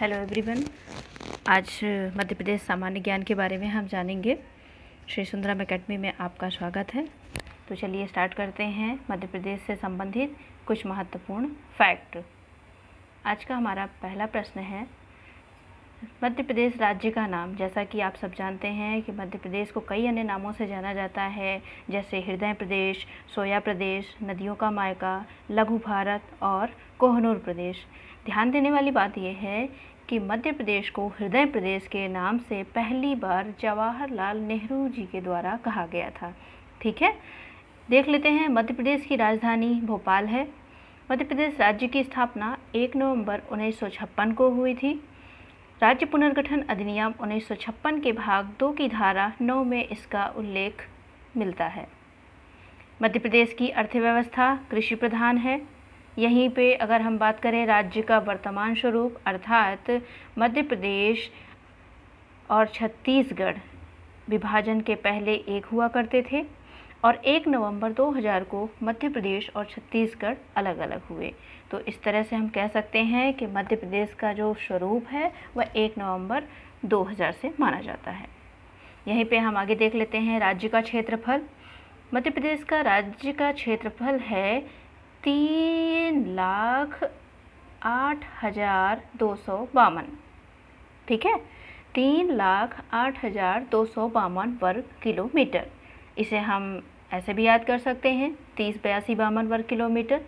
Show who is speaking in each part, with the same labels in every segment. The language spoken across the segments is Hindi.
Speaker 1: Hello everyone. आज मध्य प्रदेश सामान्य ज्ञान के बारे में हम जानेंगे। श्री सुंदरम एकेडमी में आपका स्वागत है। तो चलिए स्टार्ट करते हैं मध्य प्रदेश से संबंधित कुछ महत्वपूर्ण फैक्ट। आज का हमारा पहला प्रश्न है, मध्य प्रदेश राज्य का नाम। जैसा कि आप सब जानते हैं कि मध्य प्रदेश को कई अन्य नामों से जाना जाता है, जैसे हृदय प्रदेश, सोया प्रदेश, नदियों का मायका, लघु भारत और कोहनूर प्रदेश। ध्यान देने वाली बात यह है कि मध्य प्रदेश को हृदय प्रदेश के नाम से पहली बार जवाहरलाल नेहरू जी के द्वारा कहा गया था। ठीक है, देख लेते हैं। मध्य प्रदेश की राजधानी भोपाल है। मध्य प्रदेश राज्य की स्थापना 1 नवंबर 1956 को हुई थी। राज्य पुनर्गठन अधिनियम 1956 के भाग 2 की धारा 9 में इसका उल्लेख मिलता है। मध्य प्रदेश की अर्थव्यवस्था कृषि प्रधान है। यहीं पे अगर हम बात करें राज्य का वर्तमान स्वरूप, अर्थात मध्य प्रदेश और छत्तीसगढ़ विभाजन के पहले एक हुआ करते थे और 1 नवंबर 2000 को मध्य प्रदेश और छत्तीसगढ़ अलग अलग हुए। तो इस तरह से हम कह सकते हैं कि मध्य प्रदेश का जो स्वरूप है वह 1 नवंबर 2000 से माना जाता है। यहीं पे हम आगे देख लेते हैं राज्य का क्षेत्रफल। मध्य प्रदेश का राज्य का क्षेत्रफल है 3,08,252। ठीक है, 3,08,252 वर्ग किलोमीटर। इसे हम ऐसे भी याद कर सकते हैं, 30,82,52 वर्ग किलोमीटर।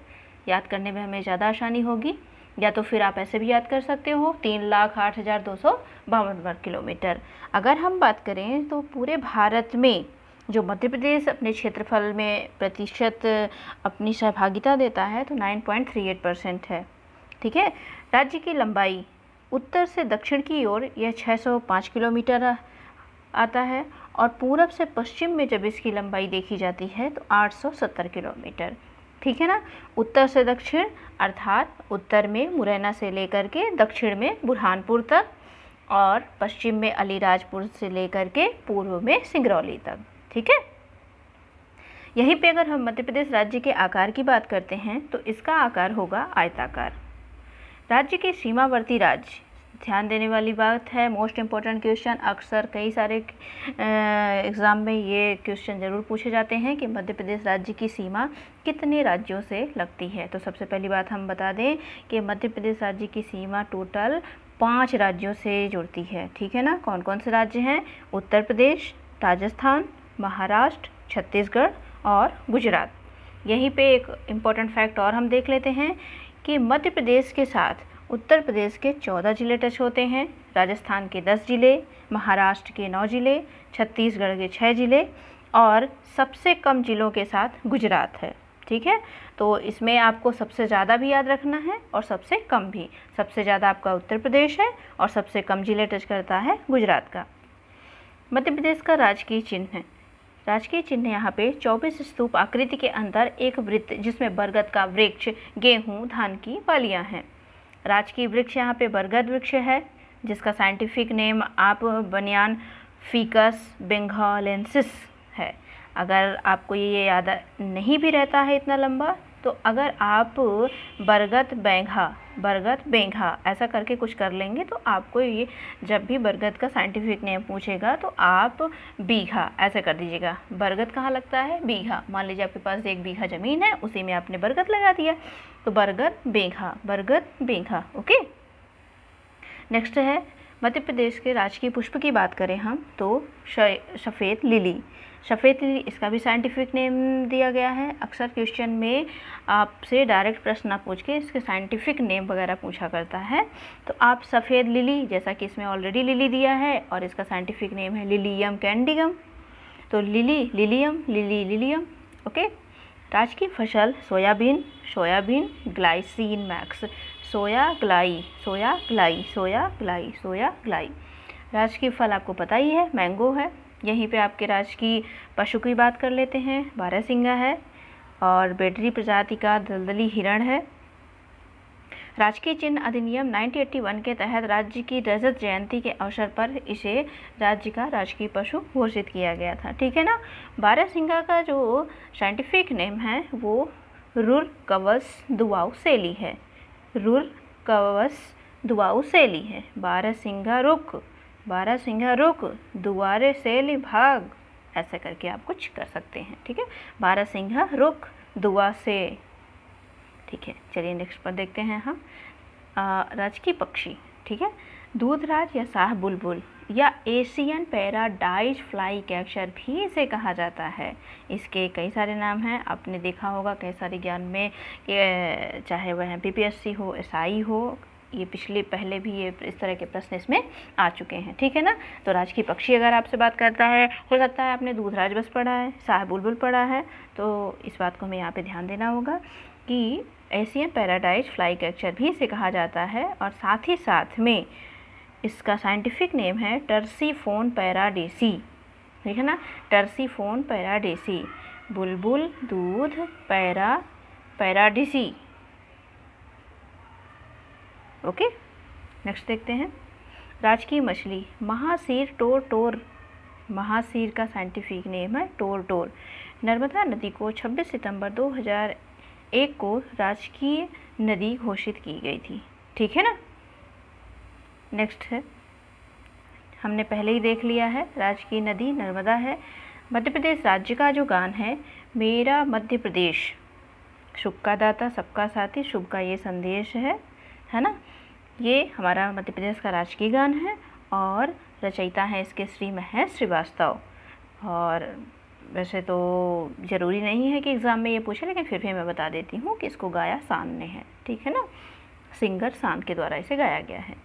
Speaker 1: याद करने में हमें ज़्यादा आसानी होगी, या तो फिर आप ऐसे भी याद कर सकते हो 3,08,252 वर्ग किलोमीटर। अगर हम बात करें तो पूरे भारत में जो मध्य प्रदेश अपने क्षेत्रफल में प्रतिशत अपनी सहभागिता देता है तो 9.38% है। ठीक है, राज्य की लंबाई उत्तर से दक्षिण की ओर यह 605 किलोमीटर आता है और पूरब से पश्चिम में जब इसकी लंबाई देखी जाती है तो 870 किलोमीटर। ठीक है ना, उत्तर से दक्षिण अर्थात उत्तर में मुरैना से लेकर के दक्षिण में बुरहानपुर तक और पश्चिम में अलीराजपुर से लेकर के पूर्व में सिंगरौली तक। ठीक है, यहीं पे अगर हम मध्य प्रदेश राज्य के आकार की बात करते हैं तो इसका आकार होगा आयताकार। राज्य के सीमावर्ती राज्य, ध्यान देने वाली बात है, मोस्ट इम्पोर्टेंट क्वेश्चन। अक्सर कई सारे एग्ज़ाम में ये क्वेश्चन ज़रूर पूछे जाते हैं कि मध्य प्रदेश राज्य की सीमा कितने राज्यों से लगती है। तो सबसे पहली बात हम बता दें कि मध्य प्रदेश राज्य की सीमा टोटल 5 राज्यों से जुड़ती है। ठीक है ना, कौन कौन से राज्य हैं? उत्तर प्रदेश, राजस्थान, महाराष्ट्र, छत्तीसगढ़ और गुजरात। यहीं पे एक इम्पॉर्टेंट फैक्ट और हम देख लेते हैं कि मध्य प्रदेश के साथ उत्तर प्रदेश के 14 जिले टच होते हैं, राजस्थान के 10 जिले, महाराष्ट्र के 9 जिले, छत्तीसगढ़ के 6 जिले और सबसे कम जिलों के साथ गुजरात है। ठीक है, तो इसमें आपको सबसे ज़्यादा भी याद रखना है और सबसे कम भी। सबसे ज़्यादा आपका उत्तर प्रदेश है और सबसे कम जिले टच करता है गुजरात का। मध्य प्रदेश का राजकीय चिन्ह है। राजकीय चिन्ह यहाँ पे 24 स्तूप आकृति के अंदर एक वृत्त जिसमें बरगद का वृक्ष, गेहूँ, धान की बालियाँ हैं। राजकीय वृक्ष यहाँ पे बरगद वृक्ष है, जिसका साइंटिफिक नेम आप बनियान फिकस बेंगालेंसिस है। अगर आपको ये याद नहीं भी रहता है इतना लंबा, तो अगर आप बरगद बेंघा ऐसा करके कुछ कर लेंगे तो आपको ये जब भी बरगद का साइंटिफिक नेम पूछेगा तो आप बीघा ऐसे कर दीजिएगा। बरगद कहाँ लगता है? बीघा। मान लीजिए आपके पास 1 बीघा ज़मीन है, उसी में आपने बरगद लगा दिया, तो बरगद बेंघा। ओके, नेक्स्ट है मध्य प्रदेश के राजकीय पुष्प की बात करें हम तो सफ़ेद लिली। सफ़ेद लिली, इसका भी साइंटिफिक नेम दिया गया है। अक्सर क्वेश्चन में आपसे डायरेक्ट प्रश्न ना पूछ के इसके साइंटिफिक नेम वगैरह पूछा करता है, तो आप सफ़ेद लिली, जैसा कि इसमें ऑलरेडी लिली दिया है और इसका साइंटिफिक नेम है लिलियम कैंडिगम, तो लिलियम। ओके, राजकीय फसल सोयाबीन ग्लाइसिन मैक्स, सोया ग्लाई। राजकीय फल आपको पता ही है, मैंगो है। यहीं पे आपके राजकीय पशु की बात कर लेते हैं, बारहसिंगा है और बेडरी प्रजाति का दलदली हिरण है। राजकीय चिन्ह अधिनियम 1981 के तहत राज्य की रजत जयंती के अवसर पर इसे राज्य का राजकीय पशु घोषित किया गया था। ठीक है ना, बारहसिंगा का जो साइंटिफिक नेम है वो रुरकवस दुआउसेली है। रुरकवस दुआऊ सैली है। बारहसिंगा रुख, बारहसिंगा रुख दुआरे सैली भाग, ऐसे करके आप कुछ कर सकते हैं। ठीक है, बारहसिंगा रुख दुआ से। ठीक है, चलिए नेक्स्ट पर देखते हैं हम। राजकीय पक्षी, ठीक है, दूधराज या शाह बुलबुल या एशियन पैराडाइज फ्लाई कैचर भी इसे कहा जाता है। इसके कई सारे नाम हैं, आपने देखा होगा कई सारे ज्ञान में, चाहे वह बीपीएससी हो, एसआई हो, ये पहले भी ये इस तरह के प्रश्न इसमें आ चुके हैं। ठीक है ना, तो राजकीय पक्षी अगर आपसे बात करता है, हो सकता है आपने दूधराज बस पढ़ा है, शाह बुलबुल पढ़ा है, तो इस बात को हमें यहाँ पे ध्यान देना होगा कि एशियन पैराडाइज फ्लाई कैचर भी इसे कहा जाता है। और साथ ही साथ में इसका साइंटिफिक नेम है टर्सीफोन पैराडेसी। ठीक है ना, टर्सीफोन पैराडेसी, बुलबुल, दूध, पैराडेसी। ओके, नेक्स्ट देखते हैं। राजकीय मछली महासीर टोर, महासीर का साइंटिफिक नेम है टोर। नर्मदा नदी को 26 सितंबर 2001 को राजकीय नदी घोषित की गई थी। ठीक है ना, नेक्स्ट है, हमने पहले ही देख लिया है, राजकीय नदी नर्मदा है। मध्य प्रदेश राज्य का जो गान है मेरा मध्य प्रदेश, सुख का दाता सबका साथी, शुभ का ये संदेश है ना, ये हमारा मध्य प्रदेश का राजकीय गान है और रचयिता हैं इसके श्री महेश श्रीवास्तव। और वैसे तो ज़रूरी नहीं है कि एग्ज़ाम में ये पूछे, लेकिन फिर भी मैं बता देती हूँ कि इसको गाया शान ने है। ठीक है ना, सिंगर शान के द्वारा इसे गाया गया है।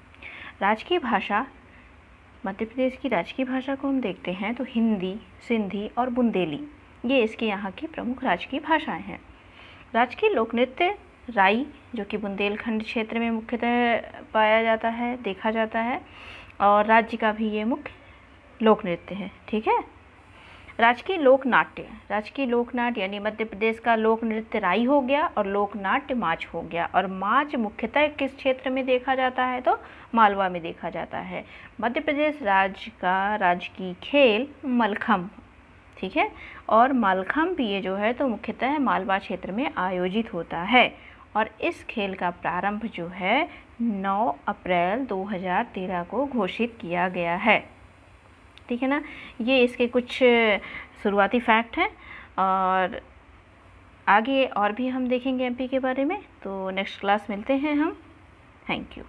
Speaker 1: राजकीय भाषा, मध्य प्रदेश की राजकीय भाषा को हम देखते हैं तो हिंदी, सिंधी और बुंदेली, ये इसके यहाँ की प्रमुख राजकीय भाषाएं हैं। राजकीय लोक नृत्य राई, जो कि बुंदेलखंड क्षेत्र में मुख्यतः पाया जाता है, देखा जाता है, और राज्य का भी ये मुख्य लोक नृत्य है। ठीक है, राजकीय लोकनाट्य, राजकीय लोकनाट्य यानी मध्य प्रदेश का लोक नृत्य राई हो गया और लोकनाट्य माच हो गया। और माच मुख्यतः किस क्षेत्र में देखा जाता है, तो मालवा में देखा जाता है। मध्य प्रदेश राज्य का राजकीय खेल मलखम्ब। ठीक है, और मलखम्ब भी ये जो है तो मुख्यतः मालवा क्षेत्र में आयोजित होता है। और इस खेल का प्रारंभ जो है 9 अप्रैल 2013 को घोषित किया गया है। ठीक है ना, ये इसके कुछ शुरुआती फैक्ट हैं, और आगे और भी हम देखेंगे एमपी के बारे में। तो नेक्स्ट क्लास मिलते हैं हम। Thank you.